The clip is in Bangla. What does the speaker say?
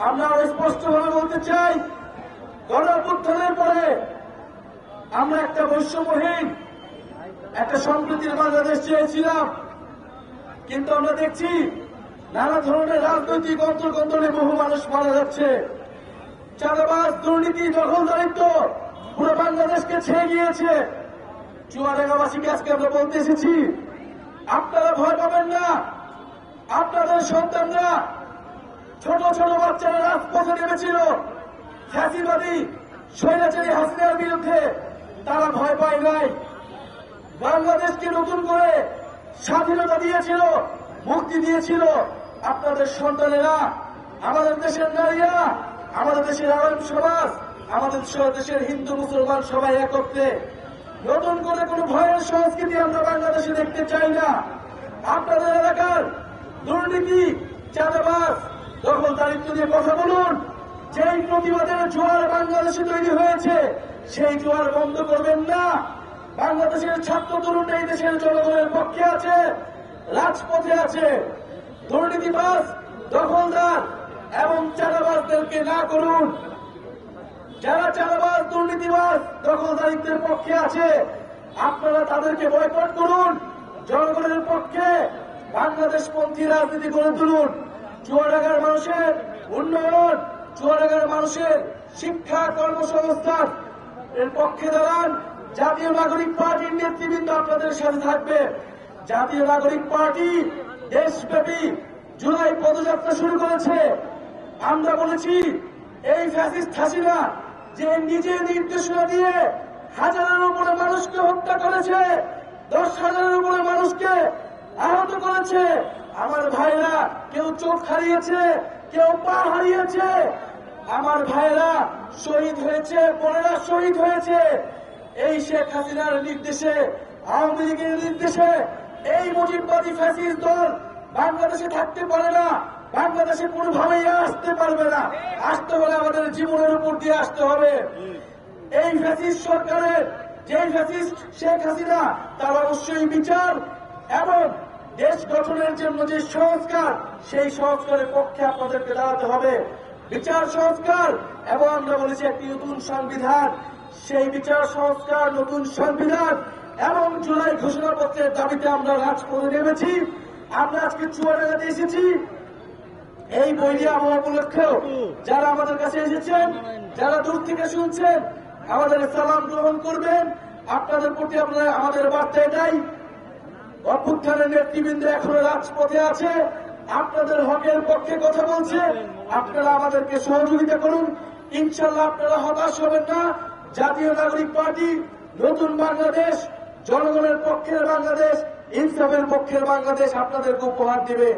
আমরা স্পষ্টভাবে বলতে চাই, গণঅভ্যুত্থানের পরে আমরা একটা বৈষম্যহীন একটা সম্প্রীতির বাংলাদেশ চেয়েছিলাম, কিন্তু আমরা দেখছি নানা ধরনের রাজনৈতিক অন্তর্কন্দলে বহু মানুষ মারা যাচ্ছে। চাঁদাবাজ, দুর্নীতি, দখলদারিত্ব পুরো বাংলাদেশকে ছেয়ে গিয়েছে। চুয়াডাঙ্গাবাসীকে আজকে আমরা বলতে এসেছি, আপনারা ভয় পাবেন না। আপনাদের সন্তানরা, ছোট ছোট বাচ্চারা রাজপথে নেমেছিল ফ্যাসিবাদী স্বৈরাচারী হাসিনার বিরুদ্ধে, তারা ভয় পায় নাই। বাংলাদেশকে নতুন করে স্বাধীনতা দিয়েছিল, মুক্তি দিয়েছিল আপনাদের সন্তানেরা, আমাদের দেশের নারীরা, আমাদের দেশের আলেম সমাজ, আমাদের দেশের হিন্দু মুসলমান সবাই একত্রে। নতুন করে কোনো ভয়ের সংস্কৃতি আমরা বাংলাদেশে দেখতে চাই না। আপনাদের এলাকার দুর্নীতি, চাঁদাবাজ, দখলদারিত্ব নিয়ে কথা বলুন। যেই প্রতিবাদের জোয়ার বাংলাদেশে তৈরি হয়েছে, সেই জোয়ার বন্ধ করবেন না। বাংলাদেশের ছাত্র তরুণরা এই দেশের জনগণের পক্ষে আছে, রাজপথে আছে। দুর্নীতিবাজ, দখলদার এবং চাঁদাবাজদেরকে না করুন। যারা চাঁদাবাজ, দুর্নীতিবাজ, দখলদারিত্বের পক্ষে আছে, আপনারা তাদেরকে বয়কট করুন। জনগণের পক্ষে বাংলাদেশপন্থী রাজনীতি গড়ে তুলুন। চুয়াডাঙ্গার মানুষের উন্নয়ন, চুয়াডাঙ্গার মানুষের শিক্ষা, কর্মসংস্থান এর পক্ষে দাঁড়ান। জাতীয় নাগরিক পার্টির নেতৃবৃন্দ আপনাদের সাথে থাকবে। জাতীয় নাগরিক পার্টি দেশব্যাপী জুলাই পদযাত্রা শুরু করেছে। আমরা বলেছি, এই ফ্যাসিস্ট হাসিনা যে নিজে নির্দেশনা দিয়ে হাজারের উপরে মানুষকে হত্যা করেছে, 10,000-এর উপরে মানুষকে আহত করেছে, আমার ভাইরা কেউ চোখ হারিয়েছে, কেউ পা হারিয়েছে, আমার ভাইরা শহীদ হয়েছে, বোনেরা শহীদ হয়েছে। এই শেখ হাসিনার নির্দেশে, আওয়ামী লীগের নির্দেশে এই মুজিববাদী ফ্যাসিস্ট দল বাংলাদেশে থাকতে পারে না, বাংলাদেশে কোনোভাবেই আসতে পারবে না। আসতে হলে আমাদের জীবনের উপর দিয়ে আসতে হবে। এই ফ্যাসিস্ট সরকারের, যে ফ্যাসিস্ট শেখ হাসিনা, তার অবশ্যই বিচার এবং দেশ গঠনের জন্য যে সংস্কার, সেই সংস্কারের পক্ষে আপনাদেরকে দাঁড়াতে হবে। বিচার সংস্কার এবং আমরা বলেছি একটি নতুন সংবিধান, সেই বিচার সংস্কার, নতুন সংবিধান এবং জুলাই ঘোষণাপত্রের দাবিতে আমরা রাজপথে নেমেছি। আমরা আজকে চুয়াডাঙ্গাতে এসেছি এই বৈরী আবহাওয়া উপলক্ষেও। যারা আমাদের কাছে এসেছেন, যারা দূর থেকে শুনছেন, আমাদের সালাম গ্রহণ করবেন। আপনাদের প্রতি আমাদের বার্তা এটাই, অভ্যুত্থানের নেতৃবৃন্দ এখনো রাজপথে আছে, আপনাদের হকের পক্ষে কথা বলছে। আপনারা আমাদেরকে সহযোগিতা করুন। ইনশাল্লাহ আপনারা হতাশ হবেন না। জাতীয় নাগরিক পার্টি নতুন বাংলাদেশ, জনগণের পক্ষের বাংলাদেশ, ইনসাফের পক্ষের বাংলাদেশ আপনাদেরকে উপহার দিবে।